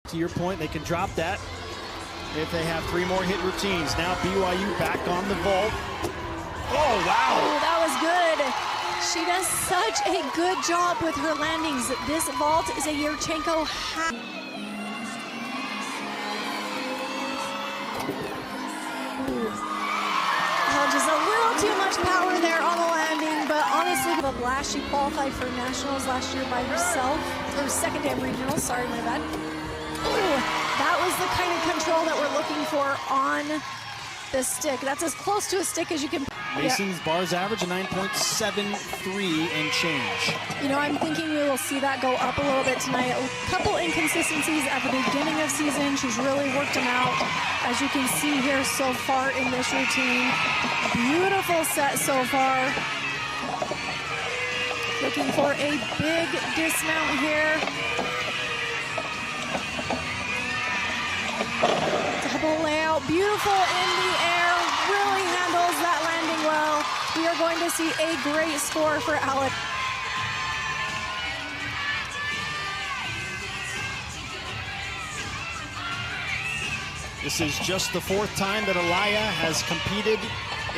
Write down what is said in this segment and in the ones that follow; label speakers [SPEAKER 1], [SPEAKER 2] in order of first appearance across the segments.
[SPEAKER 1] To your point, they can drop that if they have 3 more hit routines. Now BYU back on the vault. Oh, wow.
[SPEAKER 2] Oh, that was good. She does such a good job with her landings. This vault is a Yurchenko half. Just a little too much power there on the landing, but honestly, the blast. She qualified for nationals last year by herself, or second day regionals, sorry, my bad. Ooh, that was the kind of control that we're looking for on the stick. That's as close to a stick as you can.
[SPEAKER 1] Mason's bars average a 9.73 and change.
[SPEAKER 2] You know, I'm thinking we will see that go up a little bit tonight. A couple inconsistencies at the beginning of season. She's really worked them out, as you can see here so far in this routine. Beautiful set so far. Looking for a big dismount here. Double layout, beautiful in the air, really handles that landing well. We are going to see a great score for Alex.
[SPEAKER 1] This is just the 4th time that Alaya has competed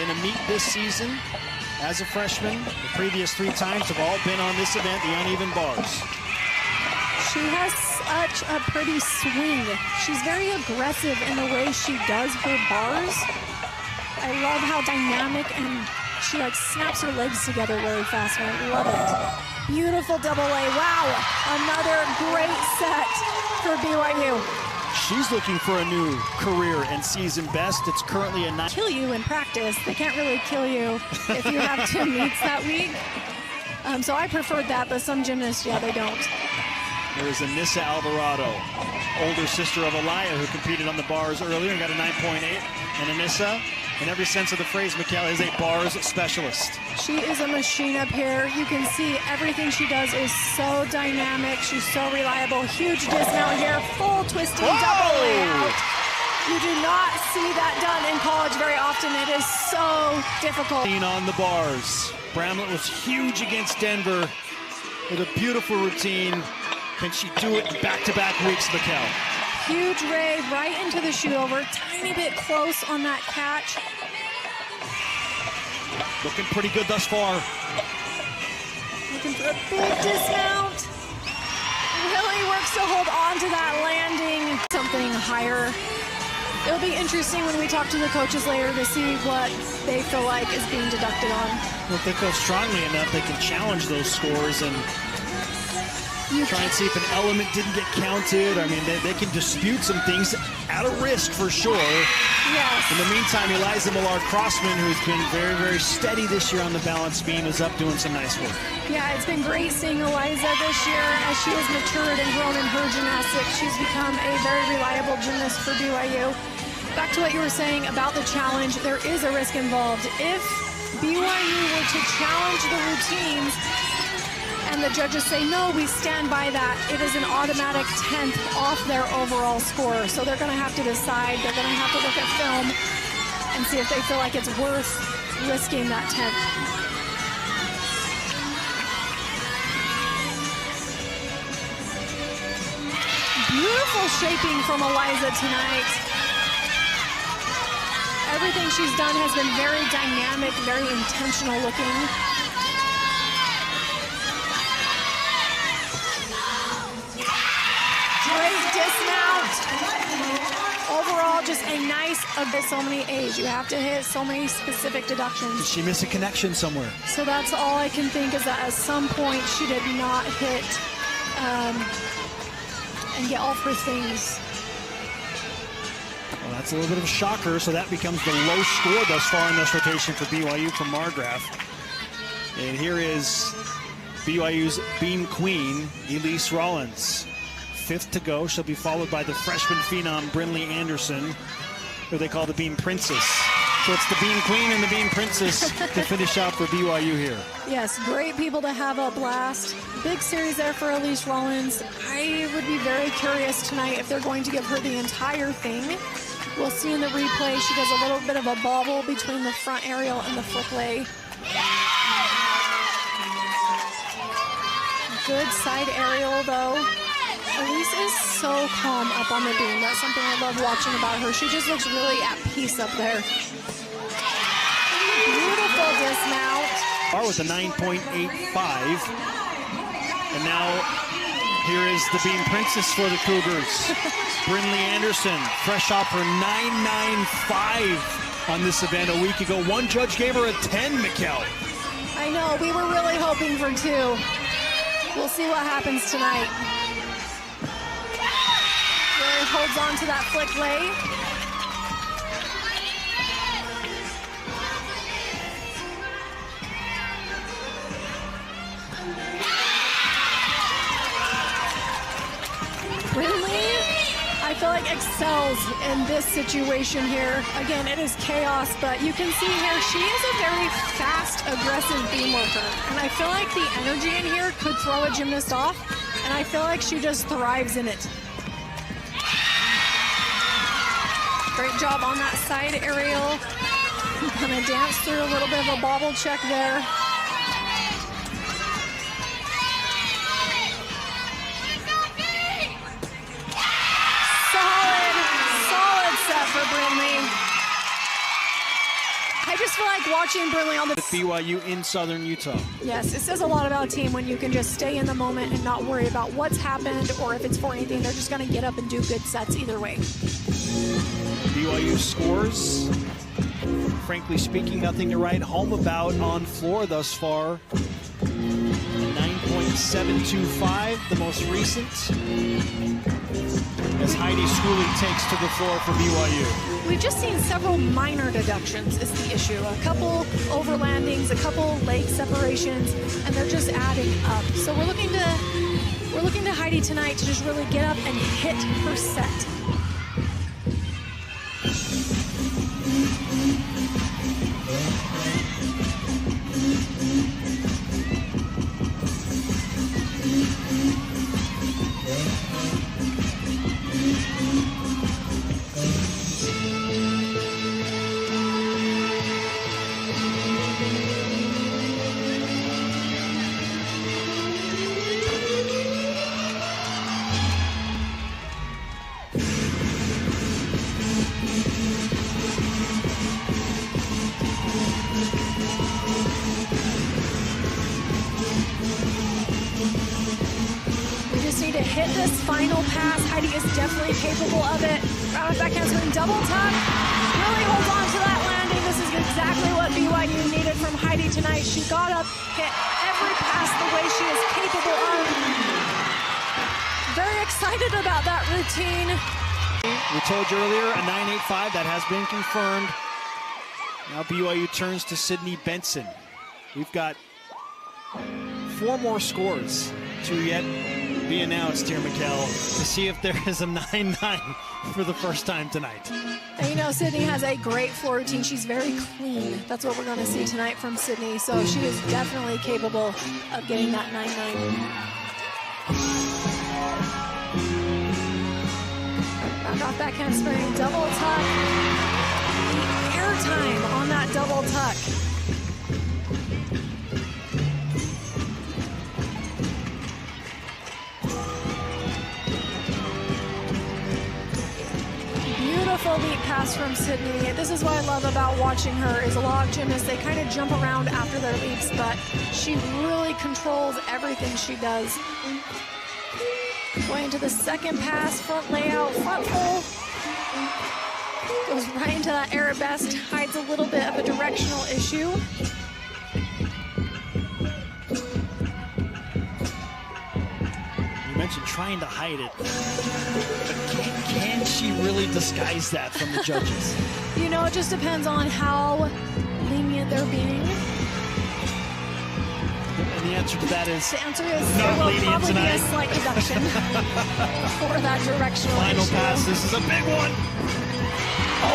[SPEAKER 1] in a meet this season as a freshman. The previous 3 times have all been on this event, the uneven bars.
[SPEAKER 2] She has such a pretty swing. She's very aggressive in the way she does her bars. I love how dynamic, and she like snaps her legs together really fast. I love it. Beautiful double A. Wow, another great set for BYU.
[SPEAKER 1] She's looking for a new career and season best. It's currently a 9.
[SPEAKER 2] Kill you in practice. They can't really kill you if you have 2 meets that week. So I preferred that, but some gymnasts, yeah, they don't.
[SPEAKER 1] There is Anissa Alvarado, older sister of Alaya, who competed on the bars earlier and got a 9.8. And Anissa, in every sense of the phrase, Mikhail, is a bars specialist.
[SPEAKER 2] She is a machine up here. You can see everything she does is so dynamic. She's so reliable. Huge dismount here, full twisting double layout. You do not see that done in college very often. It is so difficult.
[SPEAKER 1] On the bars. Bramlett was huge against Denver with a beautiful routine. Can she do it in back-to-back weeks, Mikhail?
[SPEAKER 2] Huge ray right into the shoot over. Tiny bit close on that catch.
[SPEAKER 1] Looking pretty good thus far.
[SPEAKER 2] Looking for a big dismount. Really works to hold on to that landing. Something higher. It'll be interesting when we talk to the coaches later to see what they feel like is being deducted on.
[SPEAKER 1] Well, if they feel strongly enough, they can challenge those scores and try and see if an element didn't get counted. I mean, they can dispute some things at a risk for sure.
[SPEAKER 2] Yes.
[SPEAKER 1] In the meantime, Eliza Millard-Crossman, who's been very, very steady this year on the balance beam, is up doing some nice work.
[SPEAKER 2] Yeah, it's been great seeing Eliza this year as she has matured and grown in her gymnastics. She's become a very reliable gymnast for BYU. Back to what you were saying about the challenge, there is a risk involved. If BYU were to challenge the routines, and the judges say, no, we stand by that, it is an automatic 10th off their overall score. So they're going to have to decide, they're going to have to look at film and see if they feel like it's worth risking that 10th. Beautiful shaping from Eliza tonight. Everything she's done has been very dynamic, very intentional looking. Great dismount. Overall, just a nice, so many A's. You have to hit so many specific deductions.
[SPEAKER 1] Did she miss a connection somewhere?
[SPEAKER 2] So that's all I can think is that at some point she did not hit and get all of her things.
[SPEAKER 1] Well, that's a little bit of a shocker, so that becomes the low score thus far in this rotation for BYU from Margraf. And here is BYU's beam queen, Elise Rollins. 5th to go. She'll be followed by the freshman phenom, Brinley Anderson, who they call the beam princess. So it's the beam queen and the beam princess to finish out for BYU here.
[SPEAKER 2] Yes, great people to have a blast. Big series there for Elise Rollins. I would be very curious tonight if they're going to give her the entire thing. We'll see in the replay. She does a little bit of a bobble between the front aerial and the flip lay. Good side aerial though. Elise is so calm up on the beam. That's something I love watching about her. She just looks really at peace up there. Beautiful dismount.
[SPEAKER 1] With a 9.85. And now here is the beam princess for the Cougars. Brynlee Anderson, fresh off her 9.95 on this event a week ago. One judge gave her a 10, Mikkel.
[SPEAKER 2] I know, we were really hoping for 2. We'll see what happens tonight. Really holds on to that flick lay. Brynlee, I feel like excels in this situation here. Again, it is chaos, but you can see here she is a very fast, aggressive beam worker. And I feel like the energy in here could throw a gymnast off, and I feel like she just thrives in it. Great job on that side aerial. Gonna dance through a little bit of a bobble check there. For Brynlee. I just feel like watching Brynlee on the
[SPEAKER 1] BYU in Southern Utah.
[SPEAKER 2] Yes, it says a lot about a team when you can just stay in the moment and not worry about what's happened or if it's for anything. They're just going to get up and do good sets either way.
[SPEAKER 1] BYU scores. Frankly speaking, nothing to write home about on floor thus far. 9.725, the most recent, as Heidi Schooley takes to the floor for BYU.
[SPEAKER 2] We've just seen several minor deductions is the issue. A couple overlandings, a couple leg separations, and they're just adding up. So we're looking to Heidi tonight to just really get up and hit her set. To hit this final pass. Heidi is definitely capable of it. Round back handspring, double tuck. Really holds on to that landing. This is exactly what BYU needed from Heidi tonight. She got up, hit every pass the way she is capable of. Very excited about that routine.
[SPEAKER 1] We told you earlier, a 9.85, that has been confirmed. Now BYU turns to Sydney Benson. We've got 4 more scores to yet be announced here, Mikkel, to see if there is a 9-9 for the first time tonight.
[SPEAKER 2] And you know, Sydney has a great floor routine. She's very clean. That's what we're going to see tonight from Sydney. So she is definitely capable of getting that 9-9. Back off back handspring, double tuck. The air time on that double tuck. Beautiful leap pass from Sydney. This is what I love about watching her is a lot of gymnasts, they kind of jump around after their leaps, but she really controls everything she does. Going into the second pass, front layout, front full. Goes right into that arabesque, hides a little bit of a directional issue.
[SPEAKER 1] You mentioned trying to hide it. But can she really disguise that from the judges?
[SPEAKER 2] You know, it just depends on how lenient they're being.
[SPEAKER 1] And the answer to that is
[SPEAKER 2] the answer is
[SPEAKER 1] not
[SPEAKER 2] there will
[SPEAKER 1] lenient
[SPEAKER 2] probably
[SPEAKER 1] tonight.
[SPEAKER 2] be a slight deduction for that directional
[SPEAKER 1] Final
[SPEAKER 2] issue.
[SPEAKER 1] pass. This is a big one. Oh!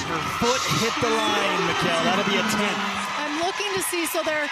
[SPEAKER 1] Her foot hit the line, Mikkel. That'll be a 10.
[SPEAKER 2] I'm looking to see, so they're